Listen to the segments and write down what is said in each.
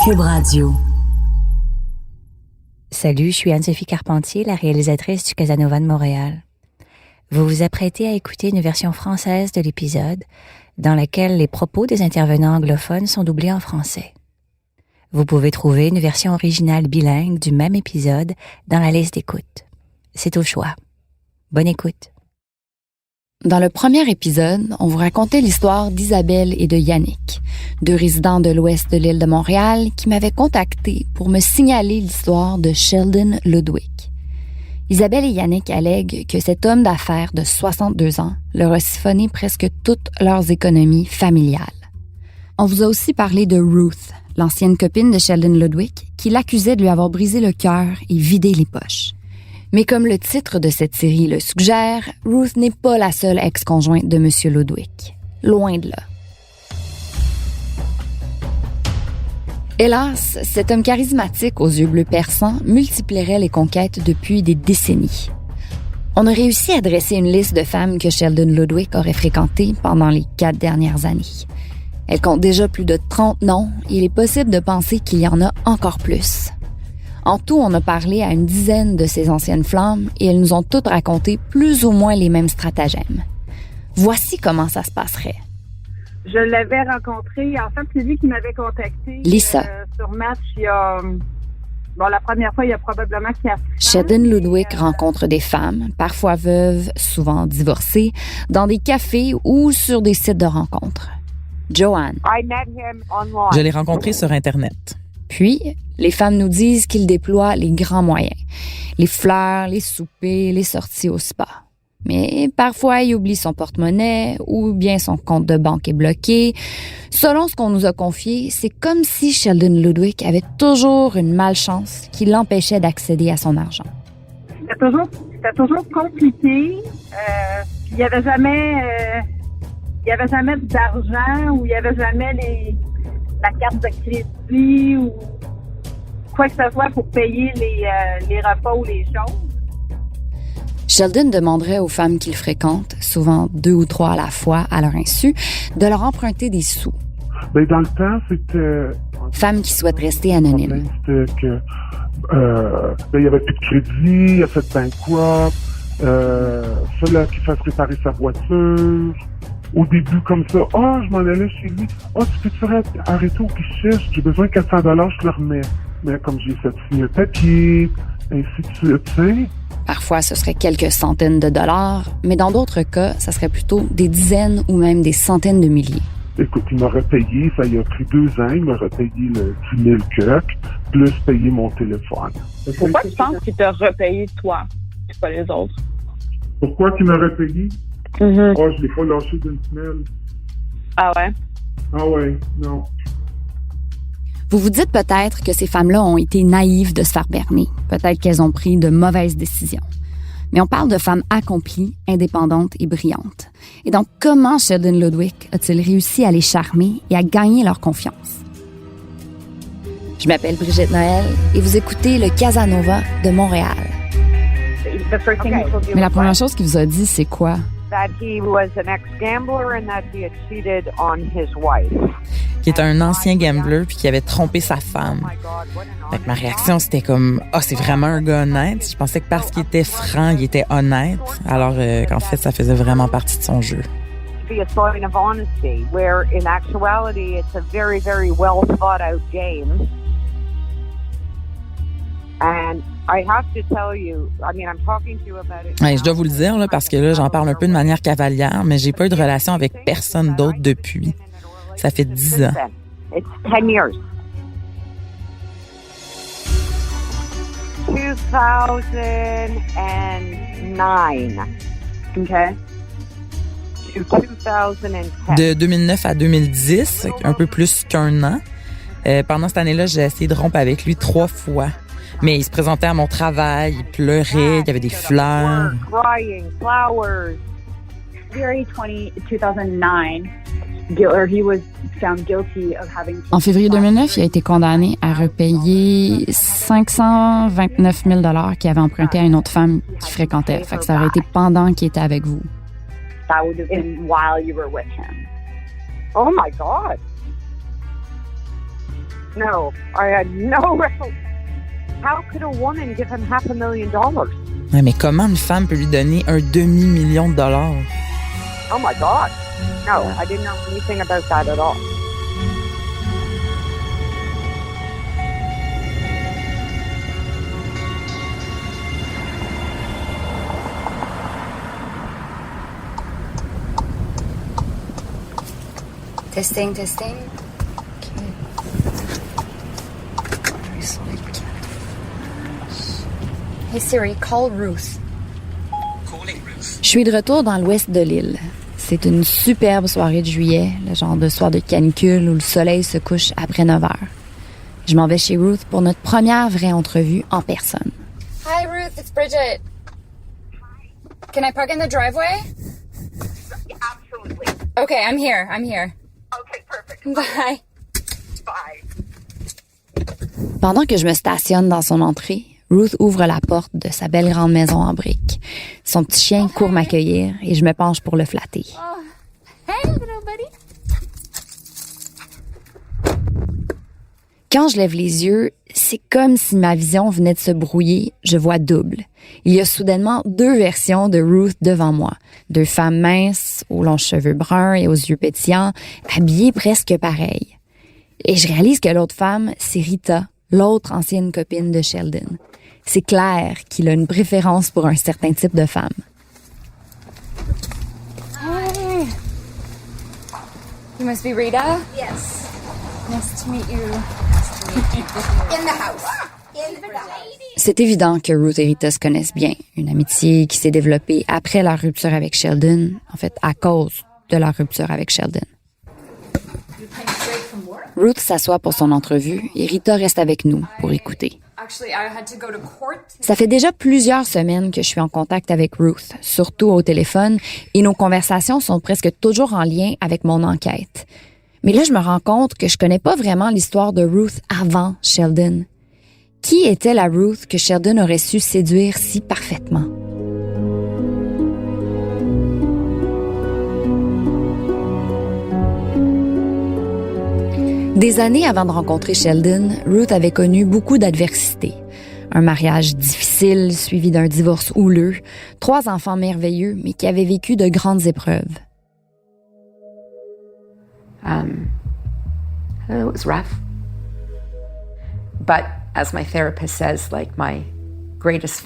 Cube Radio. Salut, je suis Anne-Sophie Carpentier, la réalisatrice du Casanova de Montréal. Vous vous apprêtez à écouter une version française de l'épisode, dans laquelle les propos des intervenants anglophones sont doublés en français. Vous pouvez trouver une version originale bilingue du même épisode dans la liste d'écoute. C'est au choix. Bonne écoute. Dans le premier épisode, on vous racontait l'histoire d'Isabelle et de Yannick, deux résidents de l'ouest de l'île de Montréal qui m'avaient contacté pour me signaler l'histoire de Sheldon Ludwig. Isabelle et Yannick allèguent que cet homme d'affaires de 62 ans leur a siphonné presque toutes leurs économies familiales. On vous a aussi parlé de Ruth, l'ancienne copine de Sheldon Ludwig, qui l'accusait de lui avoir brisé le cœur et vidé les poches. Mais comme le titre de cette série le suggère, Ruth n'est pas la seule ex-conjointe de M. Ludwig. Loin de là. Hélas, cet homme charismatique aux yeux bleus perçants multiplierait les conquêtes depuis des décennies. On a réussi à dresser une liste de femmes que Sheldon Ludwig aurait fréquentées pendant les 4 dernières années. Elle compte déjà plus de 30 noms et il est possible de penser qu'il y en a encore plus. En tout, on a parlé à une dizaine de ces anciennes flammes et elles nous ont toutes raconté plus ou moins les mêmes stratagèmes. Voici comment ça se passerait. Je l'avais rencontré, en fait, c'est lui qui m'avait contacté Lisa. Sur Match il y a... Bon, la première fois, il y a probablement 4 ans. Sheldon Ludwig rencontre des femmes, parfois veuves, souvent divorcées, dans des cafés ou sur des sites de rencontres. Joanne. Je l'ai rencontré sur Internet. Puis, les femmes nous disent qu'il déploie les grands moyens. Les fleurs, les soupers, les sorties au spa. Mais parfois, il oublie son porte-monnaie ou bien son compte de banque est bloqué. Selon ce qu'on nous a confié, c'est comme si Sheldon Ludwig avait toujours une malchance qui l'empêchait d'accéder à son argent. C'était toujours compliqué. Il n'y avait jamais d'argent ou il n'y avait jamais la carte de crédit ou quoi que ce soit pour payer les repas ou les choses. Sheldon demanderait aux femmes qu'il fréquente, souvent 2 ou 3 à la fois à leur insu, de leur emprunter des sous. Ben, dans le temps, c'était... Femmes qui souhaitent rester anonymes. C'était que il n'y avait plus de crédit, il a fait bankrupt, fallait qu'il fasse réparer sa voiture. Au début, comme ça, je m'en allais chez lui. Tu peux arrêter au guichet, j'ai besoin de 400 $, je le remets. Mais comme j'ai fait signer le papier, ainsi de suite, tu sais. Parfois, ce serait quelques centaines de dollars, mais dans d'autres cas, ça serait plutôt des dizaines ou même des centaines de milliers. Écoute, il m'aurait payé, ça y a pris 2 ans, il m'aurait payé le 10 000 cuck, plus payer mon téléphone. Pourquoi tu penses qu'il t'a repayé toi, et pas les autres? Pourquoi qu'il m'aurait payé? Mm-hmm. Je l'ai pas lâché d'une semelle. Ah ouais? Ah ouais, non. Vous vous dites peut-être que ces femmes-là ont été naïves de se faire berner. Peut-être qu'elles ont pris de mauvaises décisions. Mais on parle de femmes accomplies, indépendantes et brillantes. Et donc, comment Sheldon Ludwig a-t-il réussi à les charmer et à gagner leur confiance? Je m'appelle Brigitte Noël et vous écoutez le Casanova de Montréal. Mais la première chose qu'il vous a dit, c'est quoi? Qui est un ancien gambler puis qui avait trompé sa femme. Fait que ma réaction, c'était comme c'est vraiment un gars honnête. Je pensais que parce qu'il était franc, il était honnête, alors qu'en fait, ça faisait vraiment partie de son jeu. Je dois vous le dire là, parce que là, j'en parle un peu de manière cavalière, mais j'ai pas eu de relation avec personne d'autre depuis. Ça fait 10 ans. It's 10 years. 2009. Okay. To 2010. De 2009 à 2010, un peu plus qu'1 an. Pendant cette année-là, j'ai essayé de rompre avec lui 3 fois. Mais il se présentait à mon travail, il pleurait, il y avait des fleurs. Crying, flowers. February 2009, En février 2009, il a été condamné à repayer 529 000 $ qu'il avait emprunté à une autre femme qu'il fréquentait. Fait que ça aurait été pendant qu'il était avec vous. That would have been while you were with him. Oh my God. No, I had no real. How could a woman give him $500,000? Ouais, mais comment une femme peut lui donner un demi-million de dollars? Oh my God. No, I didn't know anything about that at all. Testing. Hey Siri, call Ruth. Je suis de retour dans l'ouest de l'île. C'est une superbe soirée de juillet, le genre de soir de canicule où le soleil se couche après 9 heures. Je m'en vais chez Ruth pour notre première vraie entrevue en personne. Hi Ruth, it's Bridget. Can I park in the driveway? Absolutely. Okay, I'm here. Okay, perfect. Bye. Bye. Pendant que je me stationne dans son entrée, Ruth ouvre la porte de sa belle grande maison en briques. Son petit chien court m'accueillir et je me penche pour le flatter. Hey, little buddy. Quand je lève les yeux, c'est comme si ma vision venait de se brouiller, je vois double. Il y a soudainement 2 versions de Ruth devant moi. 2 femmes minces, aux longs cheveux bruns et aux yeux pétillants, habillées presque pareilles. Et je réalise que l'autre femme, c'est Rita, l'autre ancienne copine de Sheldon. C'est clair qu'il a une préférence pour un certain type de femme. Hey. You must be Rita? Yes. Nice to meet you. In the house. C'est évident que Ruth et Rita se connaissent bien. Une amitié qui s'est développée après leur rupture avec Sheldon. En fait, à cause de leur rupture avec Sheldon. Ruth s'assoit pour son entrevue et Rita reste avec nous pour écouter. Ça fait déjà plusieurs semaines que je suis en contact avec Ruth, surtout au téléphone, et nos conversations sont presque toujours en lien avec mon enquête. Mais là, je me rends compte que je connais pas vraiment l'histoire de Ruth avant Sheldon. Qui était la Ruth que Sheldon aurait su séduire si parfaitement? Des années avant de rencontrer Sheldon, Ruth avait connu beaucoup d'adversités. Un mariage difficile suivi d'un divorce houleux, 3 enfants merveilleux, mais qui avaient vécu de grandes épreuves. It was rough. But as my therapist says, like my greatest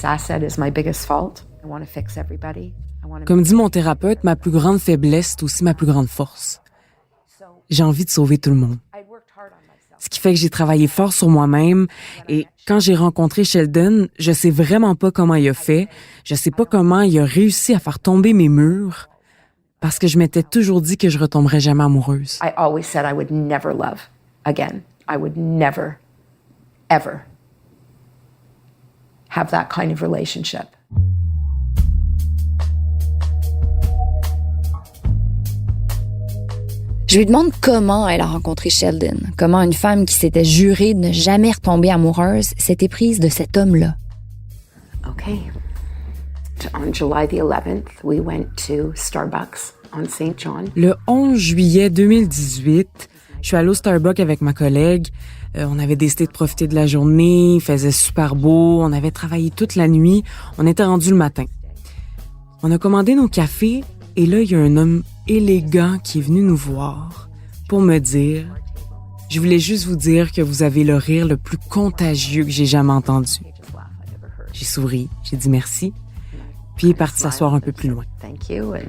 asset is my biggest fault. I want to fix everybody. Comme dit mon thérapeute, ma plus grande faiblesse est aussi ma plus grande force. J'ai envie de sauver tout le monde. Ce qui fait que j'ai travaillé fort sur moi-même et quand j'ai rencontré Sheldon, je sais vraiment pas comment il a fait. Je sais pas comment il a réussi à faire tomber mes murs parce que je m'étais toujours dit que je retomberais jamais amoureuse. I always said I would never love again. I would never, ever have that kind of relationship. Je lui demande comment elle a rencontré Sheldon, comment une femme qui s'était jurée de ne jamais retomber amoureuse s'était prise de cet homme-là. Okay. On July the 11th, we went to Starbucks on St. John. Le 11 juillet 2018, je suis allée au Starbucks avec ma collègue. On avait décidé de profiter de la journée, il faisait super beau, on avait travaillé toute la nuit, on était rendu le matin. On a commandé nos cafés et là, il y a un homme élégant qui est venu nous voir pour me dire « Je voulais juste vous dire que vous avez le rire le plus contagieux que j'ai jamais entendu. » J'ai souri, j'ai dit merci, puis il est parti s'asseoir un peu plus loin. Thank you. And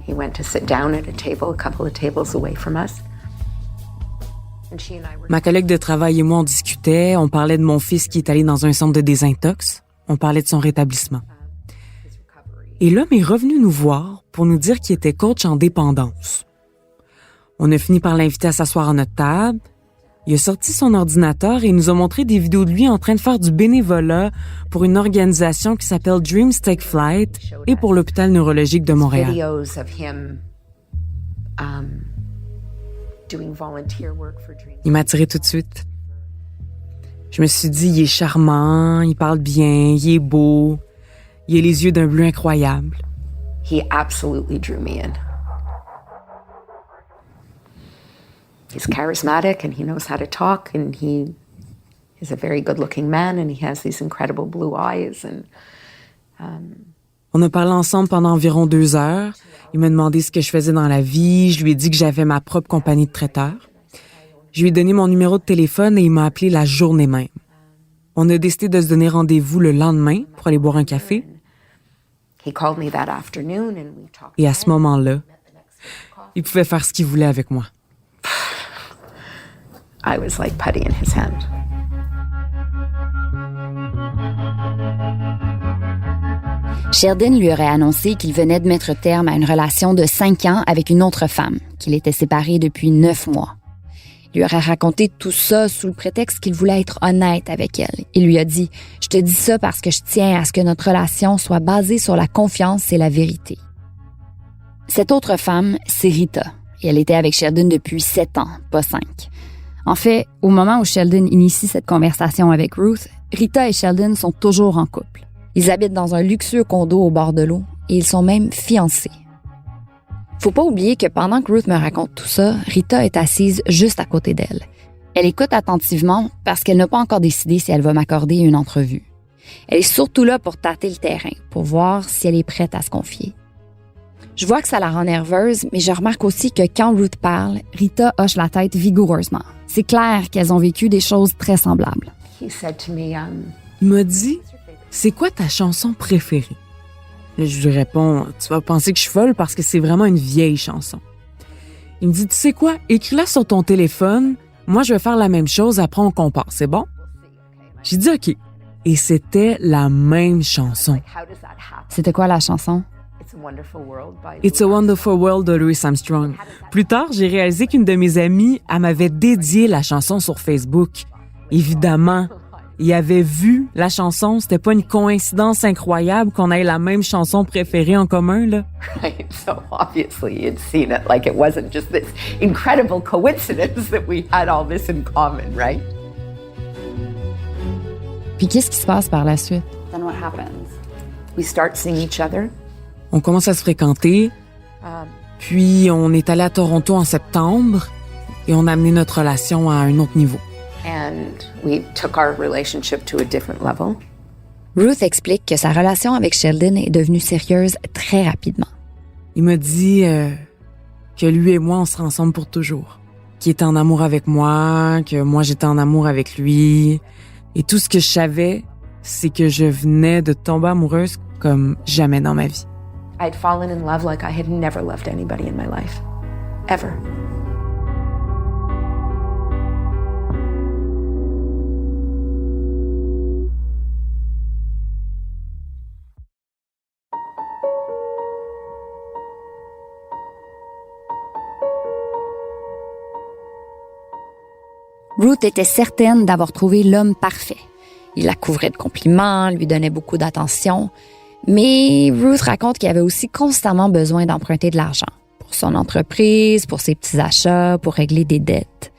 he went to sit down at a table a couple of tables away from us. And she and I were... Ma collègue de travail et moi, on discutait, on parlait de mon fils qui est allé dans un centre de désintox, on parlait de son rétablissement. Et l'homme est revenu nous voir pour nous dire qu'il était coach en dépendance. On a fini par l'inviter à s'asseoir à notre table. Il a sorti son ordinateur et nous a montré des vidéos de lui en train de faire du bénévolat pour une organisation qui s'appelle Dreams Take Flight et pour l'hôpital neurologique de Montréal. Videos of him, doing volunteer work for Dreams. Il m'a attiré tout de suite. Je me suis dit, il est charmant, il parle bien, il est beau, il a les yeux d'un bleu incroyable. He absolutely drew me in. He's charismatic and he knows how to talk and he is a very good-looking man and he has these incredible blue eyes and On a parlé ensemble pendant environ 2 heures. Il m'a demandé ce que je faisais dans la vie. Je lui ai dit que j'avais ma propre compagnie de traiteurs. Je lui ai donné mon numéro de téléphone et il m'a appelé la journée même. On a décidé de se donner rendez-vous le lendemain pour aller boire un café. he called me that afternoon and we talked. Et à ce moment-là, il pouvait faire ce qu'il voulait avec moi. I was like putty in his hand. Sheldon lui aurait annoncé qu'il venait de mettre terme à une relation de 5 ans avec une autre femme, qu'il était séparé depuis 9 mois. Il lui aurait raconté tout ça sous le prétexte qu'il voulait être honnête avec elle. Il lui a dit « Je te dis ça parce que je tiens à ce que notre relation soit basée sur la confiance et la vérité. » Cette autre femme, c'est Rita, et elle était avec Sheldon depuis 7 ans, pas 5. En fait, au moment où Sheldon initie cette conversation avec Ruth, Rita et Sheldon sont toujours en couple. Ils habitent dans un luxueux condo au bord de l'eau et ils sont même fiancés. Faut pas oublier que pendant que Ruth me raconte tout ça, Rita est assise juste à côté d'elle. Elle écoute attentivement parce qu'elle n'a pas encore décidé si elle va m'accorder une entrevue. Elle est surtout là pour tâter le terrain, pour voir si elle est prête à se confier. Je vois que ça la rend nerveuse, mais je remarque aussi que quand Ruth parle, Rita hoche la tête vigoureusement. C'est clair qu'elles ont vécu des choses très semblables. He said to me, Il m'a dit « C'est quoi ta chanson préférée? » Là, je lui réponds « Tu vas penser que je suis folle parce que c'est vraiment une vieille chanson. » Il me dit « Tu sais quoi? Écris-la sur ton téléphone. Moi, je vais faire la même chose. Après, on compare. C'est bon? » J'ai dit « OK. » Et c'était la même chanson. C'était quoi la chanson? It's a Wonderful World de Louis Armstrong. Plus tard, j'ai réalisé qu'une de mes amies, elle m'avait dédié la chanson sur Facebook. Évidemment, il avait vu la chanson. C'était pas une coïncidence incroyable qu'on ait la même chanson préférée en commun, là. right, so obviously you'd seen it, like it wasn't just this incredible coincidence that we had all this in common, right? Puis qu'est-ce qui se passe par la suite? Then what happens? We start seeing each other. On commence à se fréquenter, puis on est allé à Toronto en septembre et on a amené notre relation à un autre niveau. And we took our relationship to a different level. Ruth explique que sa relation avec Sheldon est devenue sérieuse très rapidement. Il m'a dit que lui et moi, on serait ensemble pour toujours. Qu'il était en amour avec moi, que moi, j'étais en amour avec lui. Et tout ce que je savais, c'est que je venais de tomber amoureuse comme jamais dans ma vie. I'd fallen in love like I had never loved anybody in my life. Ever. Ruth était certaine d'avoir trouvé l'homme parfait. Il la couvrait de compliments, lui donnait beaucoup d'attention. Mais Ruth raconte qu'il avait aussi constamment besoin d'emprunter de l'argent. Pour son entreprise, pour ses petits achats, pour régler des dettes.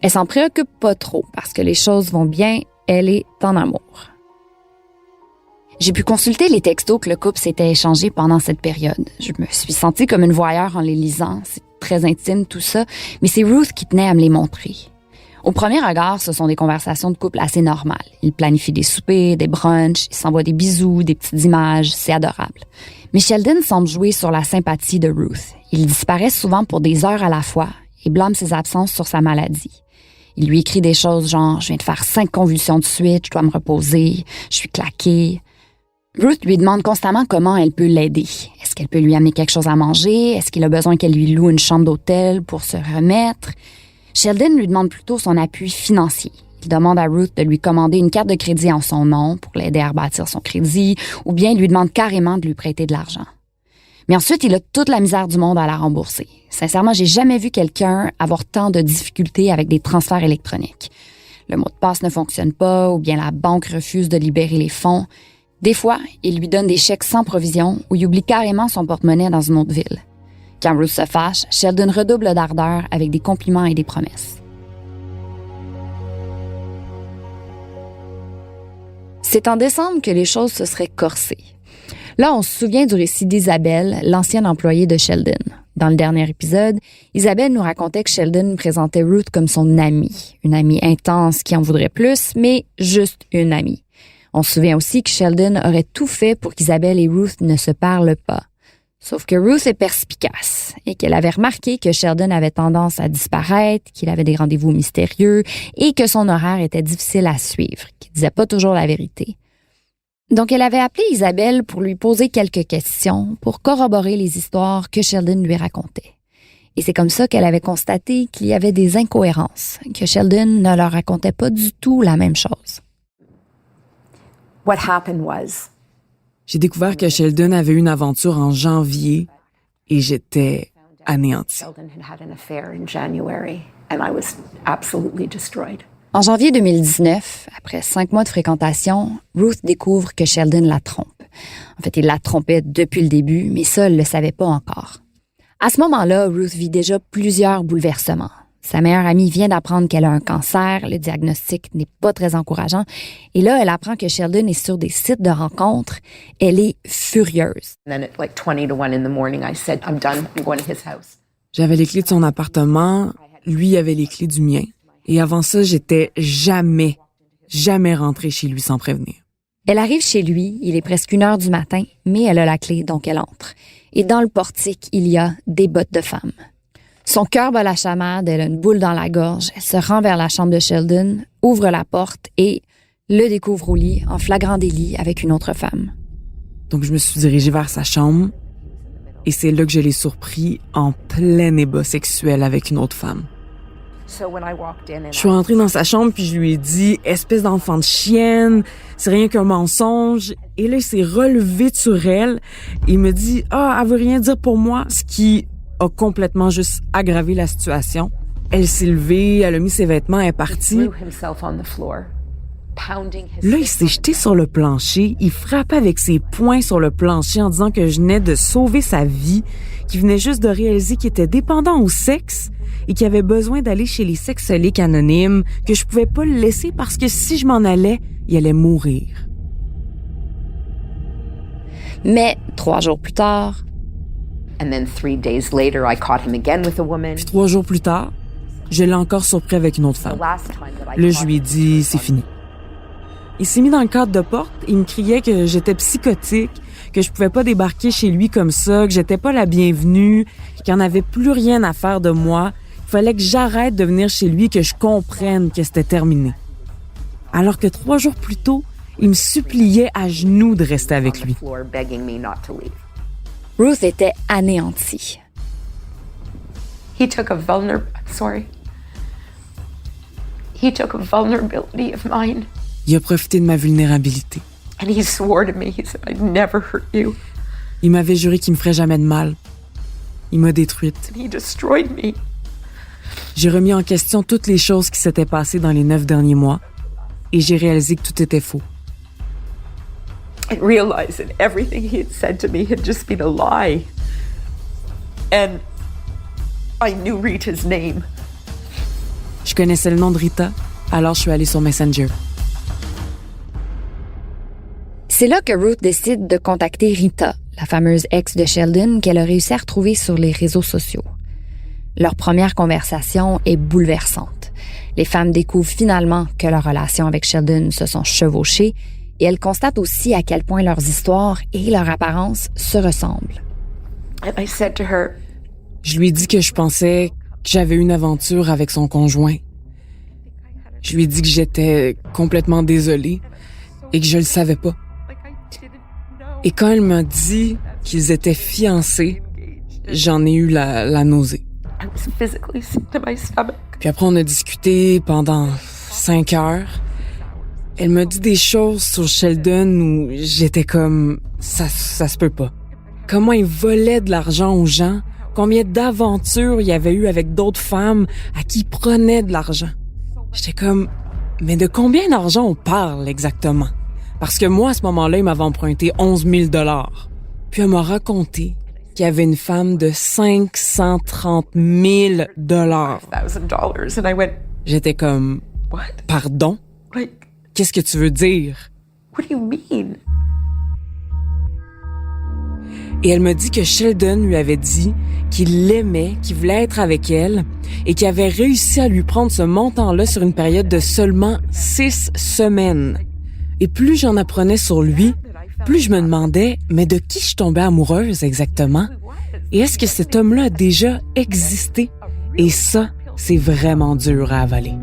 Elle s'en préoccupe pas trop parce que les choses vont bien, elle est en amour. J'ai pu consulter les textos que le couple s'était échangés pendant cette période. Je me suis sentie comme une voyeur en les lisant. C'est très intime tout ça, mais c'est Ruth qui tenait à me les montrer. Au premier regard, ce sont des conversations de couple assez normales. Ils planifient des soupers, des brunchs, ils s'envoient des bisous, des petites images, c'est adorable. Mais Sheldon semble jouer sur la sympathie de Ruth. Il disparaît souvent pour des heures à la fois et blâme ses absences sur sa maladie. Il lui écrit des choses genre « Je viens de faire 5 convulsions de suite, je dois me reposer, je suis claquée ». Ruth lui demande constamment comment elle peut l'aider. Est-ce qu'elle peut lui amener quelque chose à manger? Est-ce qu'il a besoin qu'elle lui loue une chambre d'hôtel pour se remettre? Sheldon lui demande plutôt son appui financier. Il demande à Ruth de lui commander une carte de crédit en son nom pour l'aider à rebâtir son crédit, ou bien il lui demande carrément de lui prêter de l'argent. Mais ensuite, il a toute la misère du monde à la rembourser. Sincèrement, j'ai jamais vu quelqu'un avoir tant de difficultés avec des transferts électroniques. Le mot de passe ne fonctionne pas, ou bien la banque refuse de libérer les fonds. Des fois, il lui donne des chèques sans provision ou il oublie carrément son porte-monnaie dans une autre ville. Quand Ruth se fâche, Sheldon redouble d'ardeur avec des compliments et des promesses. C'est en décembre que les choses se seraient corsées. Là, on se souvient du récit d'Isabelle, l'ancienne employée de Sheldon. Dans le dernier épisode, Isabelle nous racontait que Sheldon présentait Ruth comme son amie, une amie intense qui en voudrait plus, mais juste une amie. On se souvient aussi que Sheldon aurait tout fait pour qu'Isabelle et Ruth ne se parlent pas. Sauf que Ruth est perspicace et qu'elle avait remarqué que Sheldon avait tendance à disparaître, qu'il avait des rendez-vous mystérieux et que son horaire était difficile à suivre, qu'il disait pas toujours la vérité. Donc, elle avait appelé Isabelle pour lui poser quelques questions pour corroborer les histoires que Sheldon lui racontait. Et c'est comme ça qu'elle avait constaté qu'il y avait des incohérences, que Sheldon ne leur racontait pas du tout la même chose. What happened was, J'ai découvert que Sheldon avait eu une aventure en janvier et j'étais anéantie. Sheldon had an affair in January, and I was absolutely destroyed. En janvier 2019, après 5 mois de fréquentation, Ruth découvre que Sheldon la trompe. En fait, il la trompait depuis le début, mais ça, elle ne le savait pas encore. À ce moment-là, Ruth vit déjà plusieurs bouleversements. Sa meilleure amie vient d'apprendre qu'elle a un cancer, le diagnostic n'est pas très encourageant, et là, elle apprend que Sheldon est sur des sites de rencontres. Elle est furieuse. And then at like 20 to 1 in the morning, I said, I'm done, I'm going to his house. J'avais les clés de son appartement, lui avait les clés du mien. Et avant ça, j'étais jamais rentrée chez lui sans prévenir. Elle arrive chez lui, il est presque 1h du matin, mais elle a la clé, donc elle entre. Et dans le portique, il y a des bottes de femme. Son cœur bat la chamade, elle a une boule dans la gorge, elle se rend vers la chambre de Sheldon, ouvre la porte et le découvre au lit, en flagrant délit avec une autre femme. Donc, je me suis dirigée vers sa chambre et c'est là que je l'ai surpris en plein ébat sexuel avec une autre femme. Je suis rentrée dans sa chambre puis je lui ai dit « Espèce d'enfant de chienne, c'est rien qu'un mensonge. » Et là, il s'est relevé sur elle et il me dit « Ah, elle veut rien dire pour moi. » Ce qui a complètement juste aggravé la situation. Elle s'est levée, elle a mis ses vêtements, elle est partie. Là, il s'est jeté sur le plancher, il frappait avec ses poings sur le plancher en disant que je venais de sauver sa vie, qu'il venait juste de réaliser qu'il était dépendant au sexe et qu'il avait besoin d'aller chez les sexoliques anonymes, que je pouvais pas le laisser parce que si je m'en allais, il allait mourir. Mais 3 jours plus tard... And then 3 days later, I caught him again with a woman. Puis 3 jours plus tard, je l'ai encore surpris avec une autre femme. Là, je lui ai dit, c'est fini. Il s'est mis dans le cadre de porte, il me criait que j'étais psychotique, que je pouvais pas débarquer chez lui comme ça, que j'étais pas la bienvenue, qu'il en avait plus rien à faire de moi. Il fallait que j'arrête de venir chez lui, que je comprenne que c'était terminé. Alors que 3 jours plus tôt, il me suppliait à genoux de rester avec lui. Ruth était anéantie. He took a vulnerability of mine. Il a profité de ma vulnérabilité. And he swore to me, he said, I'd never hurt you. Il m'avait juré qu'il me ferait jamais de mal. Il m'a détruite. And he destroyed me. J'ai remis en question toutes les choses qui s'étaient passées dans les 9 derniers mois et j'ai réalisé que tout était faux. I realized that everything he had said to me had just been a lie. And I knew Rita's name. Je connaissais le nom de Rita, alors je suis allée sur Messenger. C'est là que Ruth décide de contacter Rita, la fameuse ex de Sheldon qu'elle a réussi à retrouver sur les réseaux sociaux. Leur première conversation est bouleversante. Les femmes découvrent finalement que leurs relations avec Sheldon se sont chevauchées et elles constatent aussi à quel point leurs histoires et leur apparence se ressemblent. And I said to her, Je lui ai dit que je pensais que j'avais eu une aventure avec son conjoint. Je lui ai dit que j'étais complètement désolée et que je le savais pas. Et quand elle m'a dit qu'ils étaient fiancés, j'en ai eu la nausée. I was physically sick to my stomach. Puis après, on a discuté pendant 5 heures. Elle m'a dit des choses sur Sheldon où j'étais comme... Ça se peut pas. Comment il volait de l'argent aux gens, combien d'aventures il y avait eu avec d'autres femmes à qui il prenait de l'argent. J'étais comme... Mais de combien d'argent on parle exactement? Parce que moi, à ce moment-là, il m'avait emprunté 11 000 $. Puis elle m'a raconté qu'il y avait une femme de 530 000 $. $1,000. And I went, J'étais comme... what? Pardon? Like, Qu'est-ce que tu veux dire? what do you mean? Et elle me dit que Sheldon lui avait dit qu'il l'aimait, qu'il voulait être avec elle et qu'il avait réussi à lui prendre ce montant-là sur une période de seulement 6 semaines. Et plus j'en apprenais sur lui, plus je me demandais, mais de qui je tombais amoureuse exactement? Et est-ce que cet homme-là a déjà existé? Et ça, c'est vraiment dur à avaler.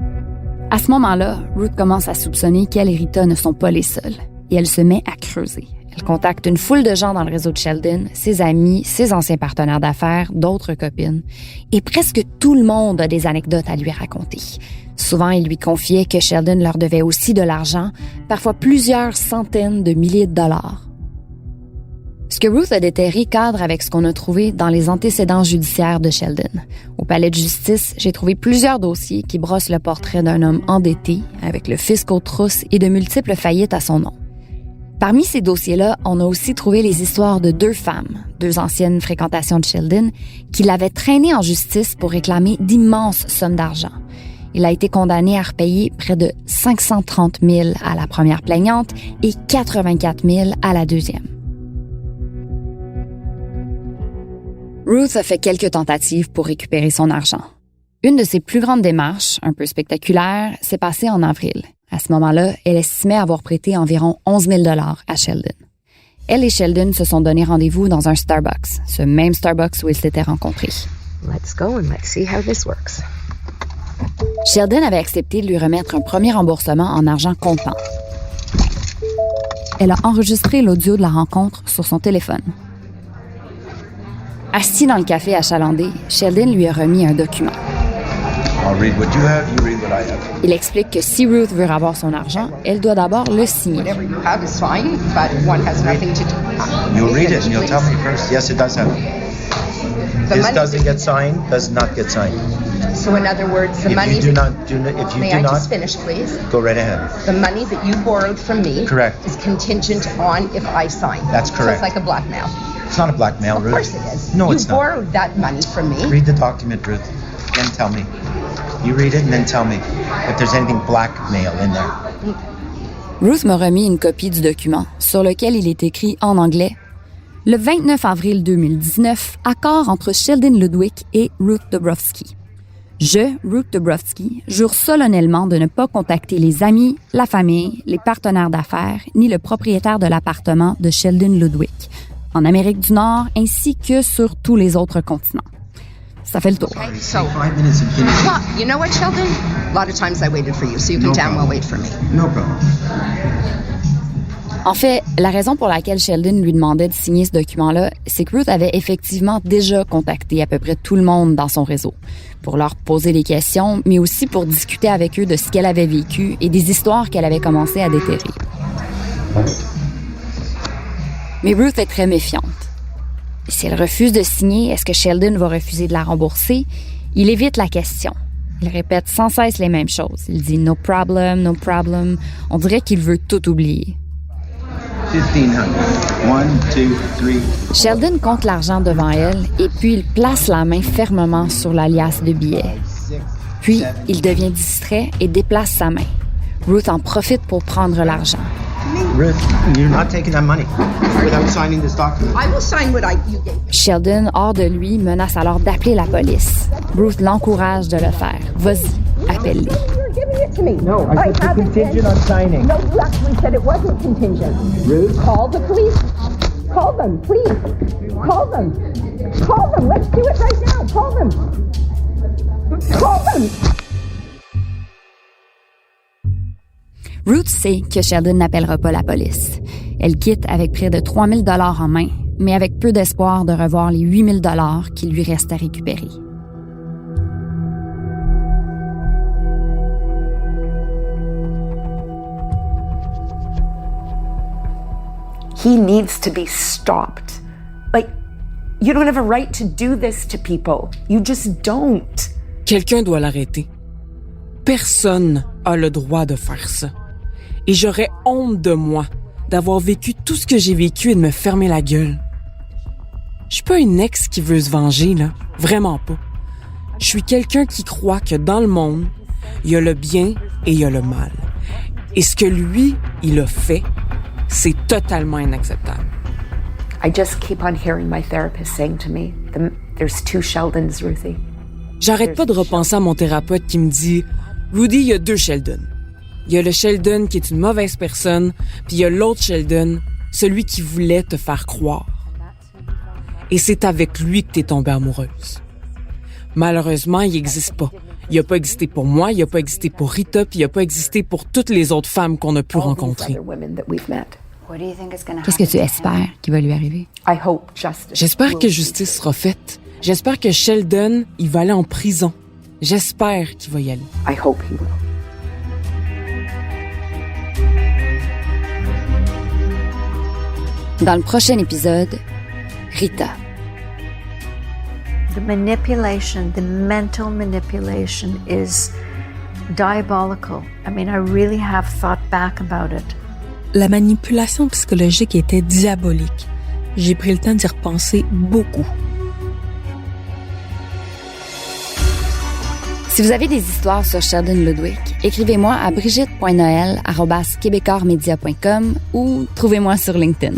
À ce moment-là, Ruth commence à soupçonner qu'elle et Rita ne sont pas les seuls. Et elle se met à creuser. Elle contacte une foule de gens dans le réseau de Sheldon, ses amis, ses anciens partenaires d'affaires, d'autres copines. Et presque tout le monde a des anecdotes à lui raconter. Souvent, il lui confiait que Sheldon leur devait aussi de l'argent, parfois plusieurs centaines de milliers de dollars. Ce que Ruth a déterré cadre avec ce qu'on a trouvé dans les antécédents judiciaires de Sheldon. Au palais de justice, j'ai trouvé plusieurs dossiers qui brossent le portrait d'un homme endetté, avec le fisc aux trousses et de multiples faillites à son nom. Parmi ces dossiers-là, on a aussi trouvé les histoires de 2 femmes, 2 anciennes fréquentations de Sheldon, qui l'avaient traîné en justice pour réclamer d'immenses sommes d'argent. Il a été condamné à repayer près de 530 000 à la première plaignante et 84 000 à la deuxième. Ruth a fait quelques tentatives pour récupérer son argent. Une de ses plus grandes démarches, un peu spectaculaire, s'est passée en avril. À ce moment-là, elle estimait avoir prêté environ 11 000 $ à Sheldon. Elle et Sheldon se sont donné rendez-vous dans un Starbucks, ce même Starbucks où ils s'étaient rencontrés. Let's go and let's see how this works. Sheldon avait accepté de lui remettre un premier remboursement en argent comptant. Elle a enregistré l'audio de la rencontre sur son téléphone. Assis dans le café achalandé, Sheldon lui a remis un document. Il explique que si Ruth veut avoir son argent, elle doit d'abord le signer. You'll read it and you'll tell me first. Yes, it does have. This doesn't get signed, does not get signed. So in other words, the money... If you do not, may I just finish, please? Go right ahead. The money that you borrowed from me... Correct. ...is contingent on if I sign. That's correct. So it's like a blackmail. It's not a blackmail, Ruth. Of course it is. No, it's not. You borrowed that money from me. Read the document, Ruth, then tell me. You read it and then tell me if there's anything blackmail in there. Ruth m'a remis une copie du document sur lequel il est écrit en anglais « Le 29 avril 2019, accord entre Sheldon Ludwig et Ruth Dobrowski. Je, Ruth Dobrowski, jure solennellement de ne pas contacter les amis, la famille, les partenaires d'affaires, ni le propriétaire de l'appartement de Sheldon Ludwig, en Amérique du Nord ainsi que sur tous les autres continents. » Ça fait le tour. Okay, so, you know what, Sheldon? A lot of times I waited for you, so you can damn well wait for me. No problem. En fait, la raison pour laquelle Sheldon lui demandait de signer ce document-là, c'est que Ruth avait effectivement déjà contacté à peu près tout le monde dans son réseau pour leur poser des questions, mais aussi pour discuter avec eux de ce qu'elle avait vécu et des histoires qu'elle avait commencé à déterrer. Mais Ruth est très méfiante. Et si elle refuse de signer, est-ce que Sheldon va refuser de la rembourser? Il évite la question. Il répète sans cesse les mêmes choses. Il dit « no problem, no problem ». On dirait qu'il veut tout oublier. 1500. 1, 2, 3. Sheldon compte l'argent devant elle et puis il place la main fermement sur la liasse de billets. Puis, il devient distrait et déplace sa main. Ruth en profite pour prendre l'argent. Ruth, you're not taking that money without signing this document. I will sign what you gave me. Sheldon, hors de lui, menace alors d'appeler la police. Ruth l'encourage de le faire. Vas-y, appelle-les. You're giving it to me. No, I said it's contingent on signing. No, you actually said it wasn't contingent. Ruth? Call the police. Call them, please. Call them. Call them. Let's do it right now. Call them. Call them. Ruth sait que Sheldon n'appellera pas la police. Elle quitte avec près de 3 000 $ en main, mais avec peu d'espoir de revoir les 8 000 $ qu'il lui reste à récupérer. He needs to be stopped. Like, you don't have a right to do this to people. You just don't. Quelqu'un doit l'arrêter. Personne a le droit de faire ça. Et j'aurais honte de moi d'avoir vécu tout ce que j'ai vécu et de me fermer la gueule. Je suis pas une ex qui veut se venger, là. Vraiment pas. Je suis quelqu'un qui croit que dans le monde, il y a le bien et il y a le mal. Et ce que lui, il a fait, c'est totalement inacceptable. I just keep on hearing my therapist saying to me, there's two Sheldons, Ruthie. J'arrête pas de repenser à mon thérapeute qui me dit « Rudy, il y a 2 Sheldon. Il y a le Sheldon qui est une mauvaise personne, puis il y a l'autre Sheldon, celui qui voulait te faire croire. Et c'est avec lui que t'es tombée amoureuse. Malheureusement, il n'existe pas. Il n'a pas existé pour moi, il n'a pas existé pour Rita, puis il n'a pas existé pour toutes les autres femmes qu'on a pu rencontrer. » Qu'est-ce que tu espères qu'il va lui arriver? J'espère que justice sera faite. J'espère que Sheldon, il va aller en prison. J'espère qu'il va y aller. I hope he will. Dans le prochain épisode, Rita. The manipulation, the mental manipulation is diabolical. I mean, I really have thought back about it. La manipulation psychologique était diabolique. J'ai pris le temps d'y repenser beaucoup. Si vous avez des histoires sur Sheldon Ludwig, écrivez-moi à brigitte.noel@quebecormedia.com ou trouvez-moi sur LinkedIn.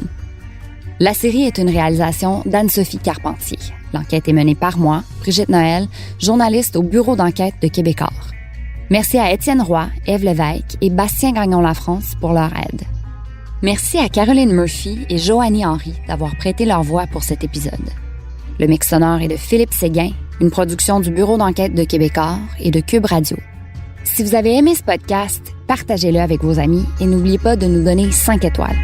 La série est une réalisation d'Anne-Sophie Carpentier. L'enquête est menée par moi, Brigitte Noël, journaliste au bureau d'enquête de Québecor. Merci à Étienne Roy, Ève Lévesque et Bastien Gagnon-Lafrance pour leur aide. Merci à Caroline Murphy et Joanie Henry d'avoir prêté leur voix pour cet épisode. Le mix sonore est de Philippe Séguin, une production du bureau d'enquête de Québecor et de Cube Radio. Si vous avez aimé ce podcast, partagez-le avec vos amis et n'oubliez pas de nous donner 5 étoiles.